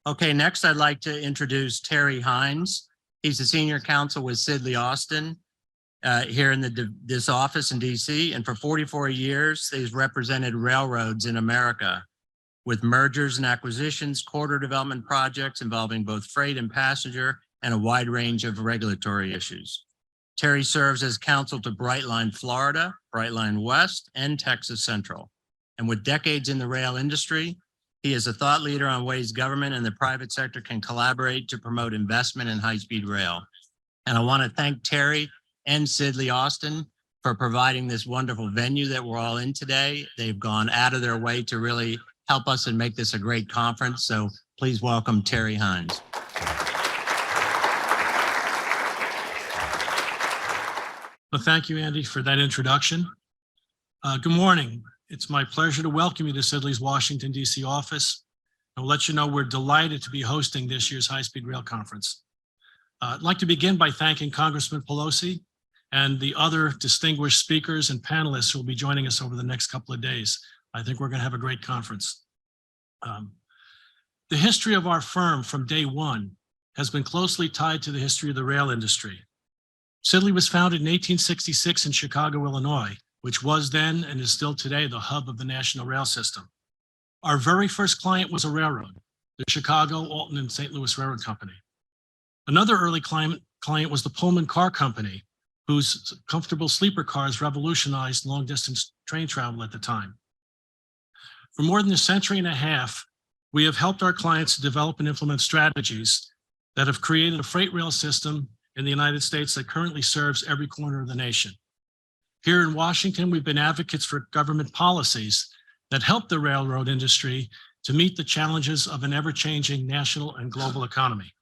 Okay, next I'd like to introduce Terry Hynes. He's the senior counsel with Sidley Austin here in this office in DC. And for 44 years, he's represented railroads in America with mergers and acquisitions, corridor development projects involving both freight and passenger, and a wide range of regulatory issues. Terry serves as counsel to Brightline Florida, Brightline West, and Texas Central. And with decades in the rail industry, he is a thought leader on ways government and the private sector can collaborate to promote investment in high-speed rail. And I want to thank Terry and Sidley Austin for providing this wonderful venue that we're all in today. They've gone out of their way to really help us and make this a great conference. So please welcome Terry Hynes. Well, thank you, Andy, for that introduction. Good morning. It's my pleasure to welcome you to Sidley's Washington, D.C. office. I'll let you know we're delighted to be hosting this year's High-Speed Rail Conference. I'd like to begin by thanking Congressman Pelosi and the other distinguished speakers and panelists who will be joining us over the next couple of days. I think we're going to have a great conference. The history of our firm from day one has been closely tied to the history of the rail industry. Sidley was founded in 1866 in Chicago, Illinois, which was then and is still today the hub of the national rail system. Our very first client was a railroad, the Chicago, Alton, and St. Louis Railroad Company. Another early client was the Pullman Car Company, whose comfortable sleeper cars revolutionized long-distance train travel at the time. For more than a century and a half, we have helped our clients to develop and implement strategies that have created a freight rail system in the United States that currently serves every corner of the nation. Here in Washington, we've been advocates for government policies that help the railroad industry to meet the challenges of an ever-changing national and global economy.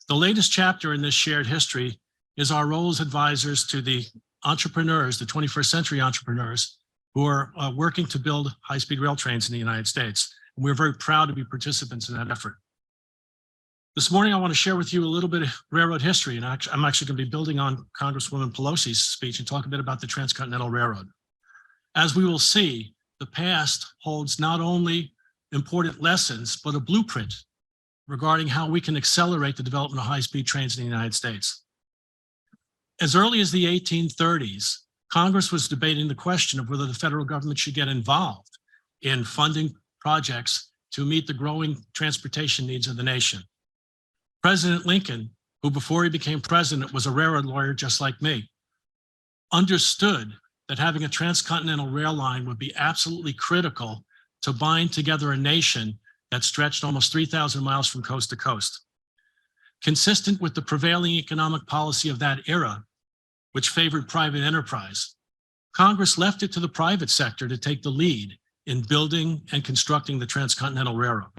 The latest chapter in this shared history is our role as advisors to the entrepreneurs, the 21st century entrepreneurs, who are working to build high-speed rail trains in the United States. And we're very proud to be participants in that effort. This morning, I want to share with you a little bit of railroad history, and I'm actually going to be building on Congresswoman Pelosi's speech and talk a bit about the Transcontinental Railroad. As we will see, the past holds not only important lessons, but a blueprint regarding how we can accelerate the development of high-speed trains in the United States. As early as the 1830s, Congress was debating the question of whether the federal government should get involved in funding projects to meet the growing transportation needs of the nation. President Lincoln, who before he became president was a railroad lawyer just like me, understood that having a transcontinental rail line would be absolutely critical to bind together a nation that stretched almost 3,000 miles from coast to coast. Consistent with the prevailing economic policy of that era, which favored private enterprise, Congress left it to the private sector to take the lead in building and constructing the Transcontinental Railroad.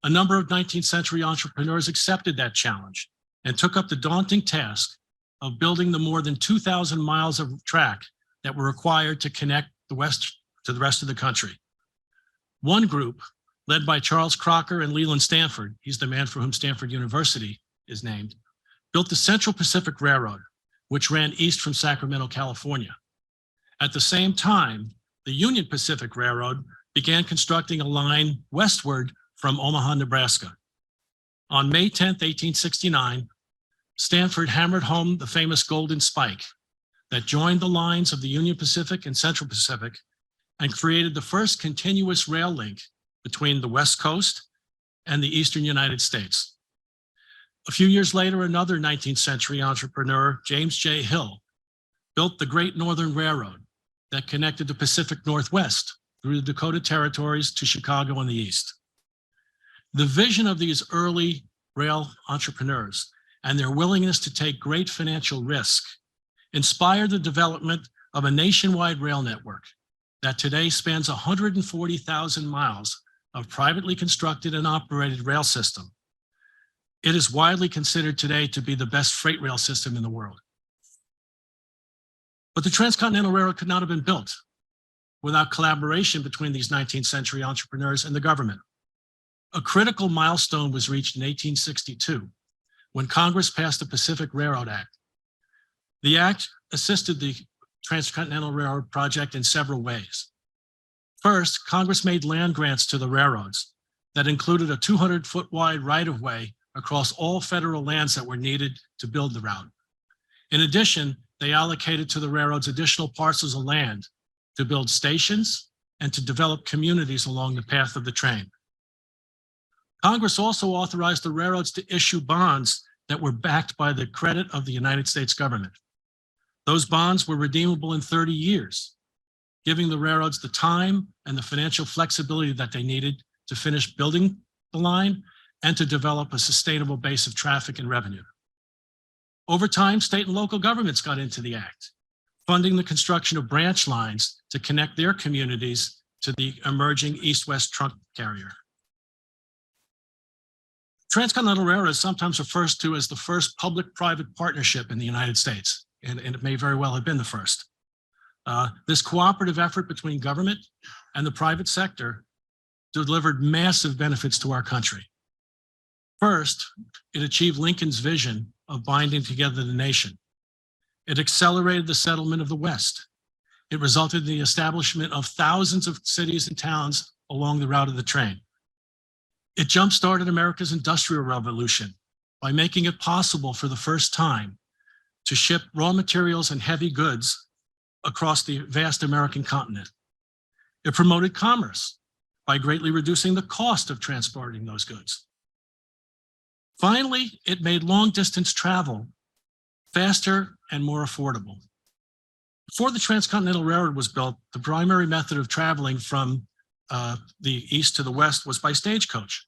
A number of 19th century entrepreneurs accepted that challenge and took up the daunting task of building the more than 2,000 miles of track that were required to connect the West to the rest of the country. One group, led by Charles Crocker and Leland Stanford, he's the man for whom Stanford University is named, built the Central Pacific Railroad, which ran east from Sacramento, California. At the same time, the Union Pacific Railroad began constructing a line westward from Omaha, Nebraska. On May 10, 1869, Stanford hammered home the famous Golden Spike that joined the lines of the Union Pacific and Central Pacific and created the first continuous rail link between the West Coast and the Eastern United States. A few years later, another 19th century entrepreneur, James J. Hill, built the Great Northern Railroad that connected the Pacific Northwest through the Dakota Territories to Chicago in the East. The vision of these early rail entrepreneurs and their willingness to take great financial risk inspired the development of a nationwide rail network that today spans 140,000 miles of privately constructed and operated rail system. It is widely considered today to be the best freight rail system in the world. But the Transcontinental Railroad could not have been built without collaboration between these 19th century entrepreneurs and the government. A critical milestone was reached in 1862 when Congress passed the Pacific Railroad Act. The act assisted the Transcontinental Railroad project in several ways. First, Congress made land grants to the railroads that included a 200-foot wide right-of-way across all federal lands that were needed to build the route. In addition, they allocated to the railroads additional parcels of land to build stations and to develop communities along the path of the train. Congress also authorized the railroads to issue bonds that were backed by the credit of the United States government. Those bonds were redeemable in 30 years, giving the railroads the time and the financial flexibility that they needed to finish building the line and to develop a sustainable base of traffic and revenue. Over time, state and local governments got into the act, funding the construction of branch lines to connect their communities to the emerging east-west trunk carrier. Transcontinental Railroad is sometimes referred to as the first public-private partnership in the United States, and it may very well have been the first. This cooperative effort between government and the private sector delivered massive benefits to our country. First, it achieved Lincoln's vision of binding together the nation. It accelerated the settlement of the West. It resulted in the establishment of thousands of cities and towns along the route of the train. It jump-started America's Industrial Revolution by making it possible for the first time to ship raw materials and heavy goods across the vast American continent. It promoted commerce by greatly reducing the cost of transporting those goods. Finally, it made long-distance travel faster and more affordable. Before the Transcontinental Railroad was built, the primary method of traveling from the east to the west was by stagecoach.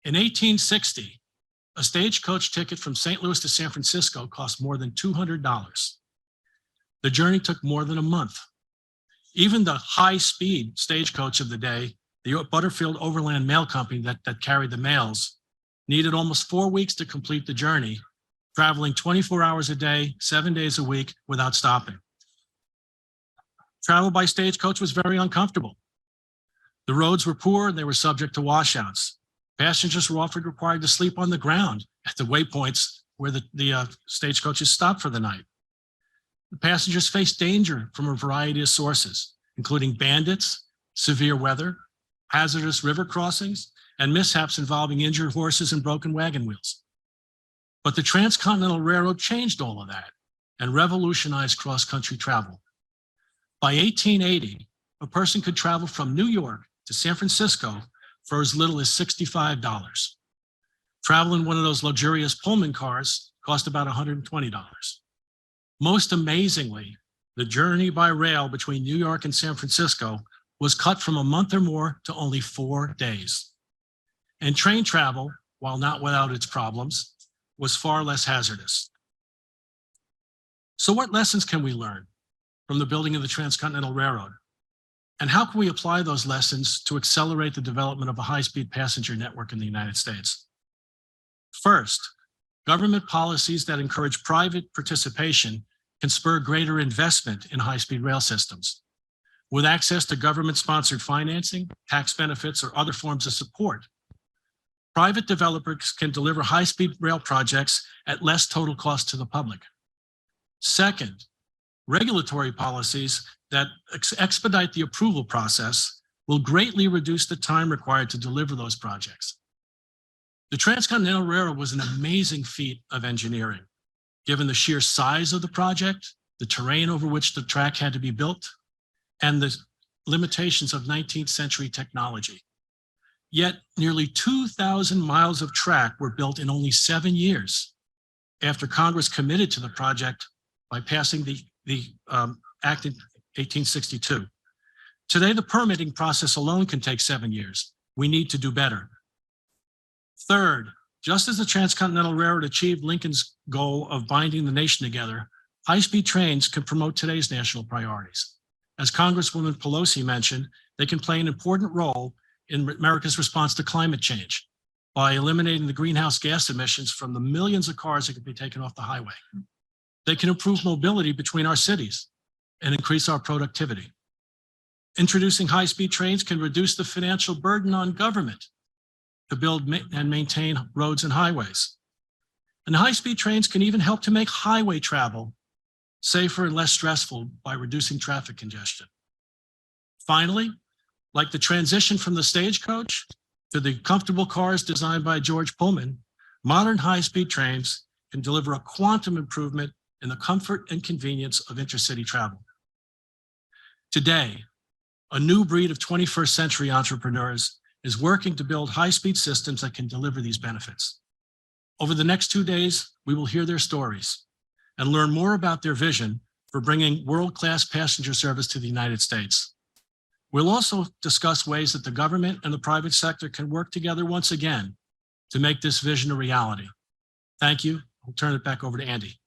In 1860, a stagecoach ticket from St. Louis to San Francisco cost more than $200. The journey took more than a month. Even the high-speed stagecoach of the day, the Butterfield Overland Mail Company that carried the mails, needed almost 4 weeks to complete the journey, traveling 24 hours a day, 7 days a week without stopping. Travel by stagecoach was very uncomfortable. The roads were poor and they were subject to washouts. Passengers were often required to sleep on the ground at the waypoints where the stagecoaches stopped for the night. The passengers faced danger from a variety of sources, including bandits, severe weather, hazardous river crossings, and mishaps involving injured horses and broken wagon wheels. But the Transcontinental Railroad changed all of that and revolutionized cross-country travel. By 1880, a person could travel from New York to San Francisco for as little as $65. Travel in one of those luxurious Pullman cars cost about $120. Most amazingly, the journey by rail between New York and San Francisco was cut from a month or more to only 4 days. And train travel, while not without its problems, was far less hazardous. So what lessons can we learn from the building of the Transcontinental Railroad? And how can we apply those lessons to accelerate the development of a high-speed passenger network in the United States? First, government policies that encourage private participation can spur greater investment in high-speed rail systems. With access to government-sponsored financing, tax benefits, or other forms of support, private developers can deliver high-speed rail projects at less total cost to the public. Second, regulatory policies that expedite the approval process will greatly reduce the time required to deliver those projects. The Transcontinental Railroad was an amazing feat of engineering, given the sheer size of the project, the terrain over which the track had to be built, and the limitations of 19th century technology. Yet nearly 2,000 miles of track were built in only 7 years after Congress committed to the project by passing the Act in 1862. Today, the permitting process alone can take 7 years. We need to do better. Third, just as the Transcontinental Railroad achieved Lincoln's goal of binding the nation together, high-speed trains can promote today's national priorities. As Congresswoman Pelosi mentioned, they can play an important role in America's response to climate change by eliminating the greenhouse gas emissions from the millions of cars that can be taken off the highway. They can improve mobility between our cities and increase our productivity. Introducing high-speed trains can reduce the financial burden on government to build and maintain roads and highways. And high-speed trains can even help to make highway travel safer and less stressful by reducing traffic congestion. Finally, like the transition from the stagecoach To the comfortable cars designed by George Pullman, modern high-speed trains can deliver a quantum improvement in the comfort and convenience of intercity travel. Today, a new breed of 21st century entrepreneurs is working to build high-speed systems that can deliver these benefits. Over the next 2 days, we will hear their stories and learn more about their vision for bringing world-class passenger service to the United States. We'll also discuss ways that the government and the private sector can work together once again to make this vision a reality. Thank you. I'll turn it back over to Andy.